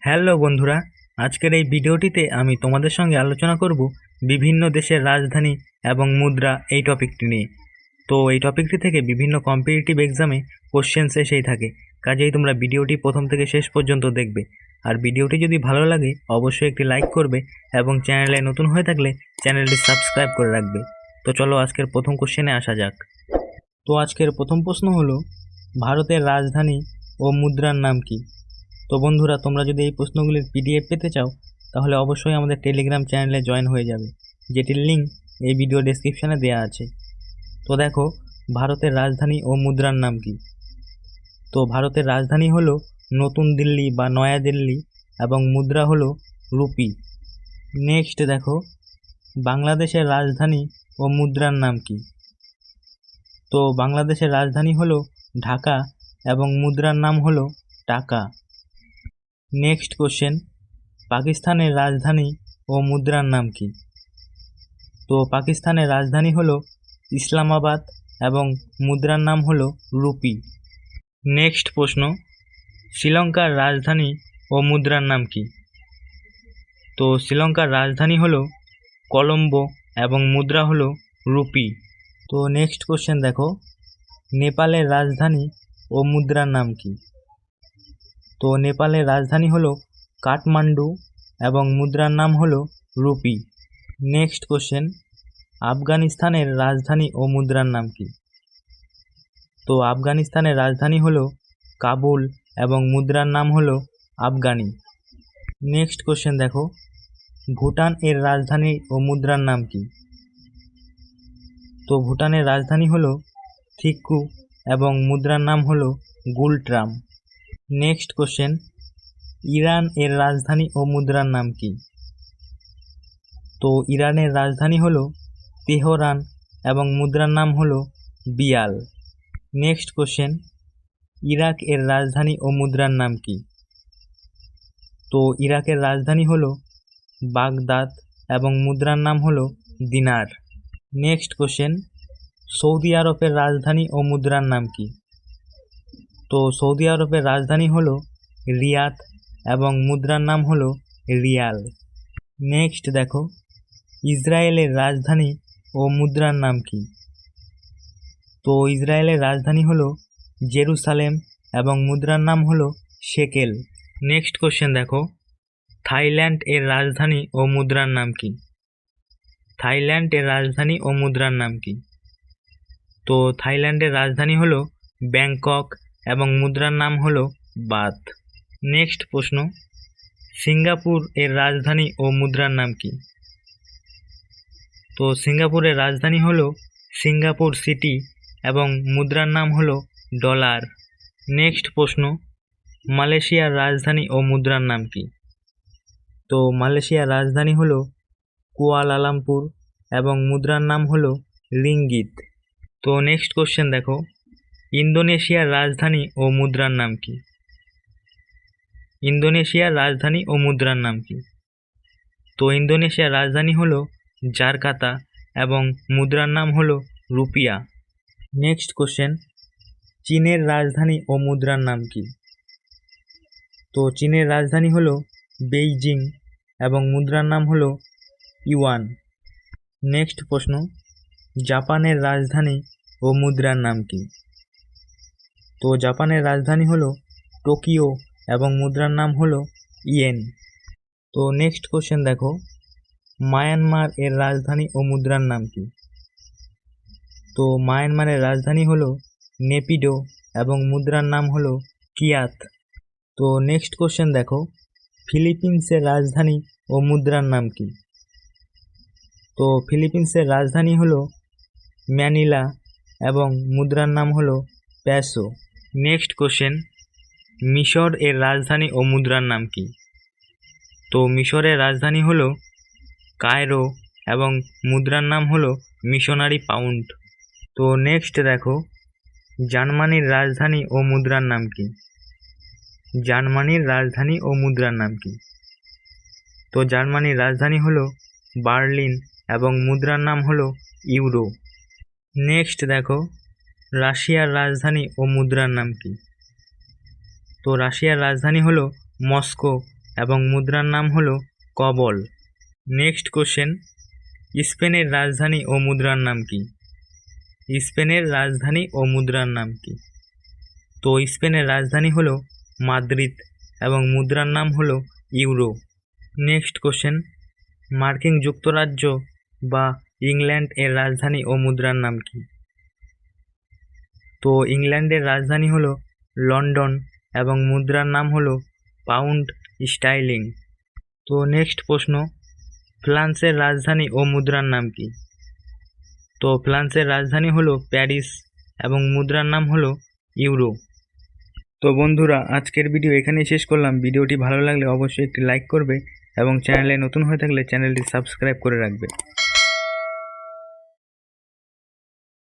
Hello বন্ধুরা, আজকের এই ভিডিওটিতে আমি তোমাদের সঙ্গে আলোচনা করব বিভিন্ন দেশের রাজধানী এবং মুদ্রা এই টপিকটি নিয়ে। তো এই টপিকটি থেকে বিভিন্ন কম্পিটিটিভ এক্সামে কোশ্চেন্স এসেই থাকে, কাজেই তোমরা ভিডিওটি প্রথম থেকে শেষ পর্যন্ত দেখবে। আর ভিডিওটি যদি ভালো লাগে অবশ্যই একটি লাইক করবে এবং চ্যানেলে নতুন হয়ে থাকলে চ্যানেলটি সাবস্ক্রাইব করে রাখবে। তো চলো আজকের প্রথম কোশ্চেনে আসা যাক। তো আজকের প্রথম প্রশ্ন হলো, ভারতের রাজধানী ও মুদ্রার নাম কি? তো বন্ধুরা, তোমরা যদি এই প্রশ্নগুলির পিডিএফ পেতে চাও তাহলে অবশ্যই আমাদের টেলিগ্রাম চ্যানেলে জয়েন হয়ে যাবে, যেটির লিঙ্ক এই ভিডিও ডেসক্রিপশানে দেওয়া আছে। তো দেখো, ভারতের রাজধানী ও মুদ্রার নাম কি? তো ভারতের রাজধানী হলো নতুন দিল্লি বা নয়া দিল্লি এবং মুদ্রা হলো রুপি। নেক্সট দেখো, বাংলাদেশের রাজধানী ও মুদ্রার নাম কি? তো বাংলাদেশের রাজধানী হলো ঢাকা এবং মুদ্রার নাম হলো টাকা। নেক্সট কোশ্চেন, পাকিস্তানের রাজধানী ও মুদ্রার নাম কি? তো পাকিস্তানের রাজধানী হলো ইসলামাবাদ এবং মুদ্রার নাম হলো রুপি। নেক্সট প্রশ্ন, শ্রীলঙ্কার রাজধানী ও মুদ্রার নাম কি? তো শ্রীলঙ্কার রাজধানী হলো কলম্বো এবং মুদ্রা হলো রুপি। তো নেক্সট কোশ্চেন দেখো, নেপালের রাজধানী ও মুদ্রার নাম কি? তো নেপালের রাজধানী হলো কাঠমান্ডু এবং মুদ্রার নাম হলো রুপি। নেক্সট কোশ্চেন, আফগানিস্তানের রাজধানী ও মুদ্রার নাম কি? তো আফগানিস্তানের রাজধানী হলো কাবুল এবং মুদ্রার নাম হলো আফগানি। নেক্সট কোশ্চেন দেখো, ভুটান এর রাজধানী ও মুদ্রার নাম কি? তো ভুটানের রাজধানী হলো থিক্কু এবং মুদ্রার নাম হলো গুলট্রাম। নেক্সট কোশ্চেন, ইরান এর রাজধানী ও মুদ্রার নাম কি? তো ইরানের রাজধানী হলো তেহরান এবং মুদ্রার নাম হলো বিয়াল। নেক্সট কোশ্চেন, ইরাক এর রাজধানী ও মুদ্রার নাম কি? তো ইরাকের রাজধানী হলো বাগদাদ এবং মুদ্রার নাম হলো দিনার। নেক্সট কোশ্চেন, সৌদি আরবের রাজধানী ও মুদ্রার নাম কি? তো সৌদি আরবের রাজধানী হলো রিয়াদ এবং মুদ্রার নাম হলো রিয়াল। নেক্সট দেখো, ইসরায়েলের রাজধানী ও মুদ্রার নাম কি? তো ইসরায়েলের রাজধানী হলো জেরুসালেম এবং মুদ্রার নাম হলো শেকেল। নেক্সট কোশ্চেন দেখো, থাইল্যান্ড এর রাজধানী ও মুদ্রার নাম কি? থাইল্যান্ড এর রাজধানী ও মুদ্রার নাম কি? তো থাইল্যান্ডের রাজধানী হলো ব্যাংকক এবং মুদ্রার নাম হলো বাথ। নেক্সট প্রশ্ন, সিঙ্গাপুর এর রাজধানী ও মুদ্রার নাম কি? তো সিঙ্গাপুরের রাজধানী হলো সিঙ্গাপুর সিটি এবং মুদ্রার নাম হলো ডলার। নেক্সট প্রশ্ন, মালয়েশিয়ার রাজধানী ও মুদ্রার নাম কি? তো মালয়েশিয়ার রাজধানী হলো কুয়ালালামপুর এবং মুদ্রার নাম হলো রিঙ্গিত। তো নেক্সট কোশ্চেন দেখো, ইন্দোনেশিয়ার রাজধানী ও মুদ্রার নাম কি? ইন্দোনেশিয়ার রাজধানী ও মুদ্রার নাম কি? তো ইন্দোনেশিয়ার রাজধানী হলো জাকার্তা এবং মুদ্রার নাম হলো রুপিয়া। নেক্সট কোশ্চেন, চীনের রাজধানী ও মুদ্রার নাম কি? তো চীনের রাজধানী হলো বেইজিং এবং মুদ্রার নাম হলো ইউয়ান। নেক্সট প্রশ্ন, জাপানের রাজধানী ও মুদ্রার নাম কি? তো জাপানের রাজধানী হলো টোকিও এবং মুদ্রার নাম হলো ইয়েন। তো নেক্সট কোশ্চেন দেখো, মায়ানমার এর রাজধানী ও মুদ্রার নাম কি? তো মায়ানমারের রাজধানী হলো নেপিডো এবং মুদ্রার নাম হলো কিয়াত। তো নেক্সট কোশ্চেন দেখো, ফিলিপিন্সের রাজধানী ও মুদ্রার নাম কি? তো ফিলিপিন্সের রাজধানী হলো ম্যানিলা এবং মুদ্রার নাম হলো প্যাসো। নেক্সট কোশ্চেন, মিশর এর রাজধানী ও মুদ্রার নাম কি? তো মিশরের রাজধানী হলো কায়রো এবং মুদ্রার নাম হলো মিশনারি পাউন্ড। তো নেক্সট দেখো, জার্মানির রাজধানী ও মুদ্রার নাম কি? জার্মানির রাজধানী ও মুদ্রার নাম কি? তো জার্মানির রাজধানী হলো বার্লিন এবং মুদ্রার নাম হলো ইউরো। নেক্সট দেখো, রাশিয়ার রাজধানী ও মুদ্রার নাম কি? তো রাশিয়ার রাজধানী হলো মস্কো এবং মুদ্রার নাম হলো কবল। নেক্সট কোশ্চেন, স্পেনের রাজধানী ও মুদ্রার নাম কি? স্পেনের রাজধানী ও মুদ্রার নাম কি? তো স্পেনের রাজধানী হলো মাদ্রিদ এবং মুদ্রার নাম হলো ইউরো। নেক্সট কোশ্চেন, মার্কিন যুক্তরাজ্য বা ইংল্যান্ড এর রাজধানী ও মুদ্রার নাম কি? তো ইংল্যান্ডের রাজধানী হলো লন্ডন এবং মুদ্রার নাম হলো পাউন্ড স্টাইলিং। তো নেক্সট প্রশ্ন, ফ্রান্সের রাজধানী ও মুদ্রার নাম কি? তো ফ্রান্সের রাজধানী হলো প্যারিস এবং মুদ্রার নাম হলো ইউরো। তো বন্ধুরা, আজকের ভিডিও এখানেই শেষ করলাম। ভিডিওটি ভালো লাগলে অবশ্যই একটি লাইক করবে এবং চ্যানেলে নতুন হয়ে থাকলে চ্যানেলটি সাবস্ক্রাইব করে রাখবে।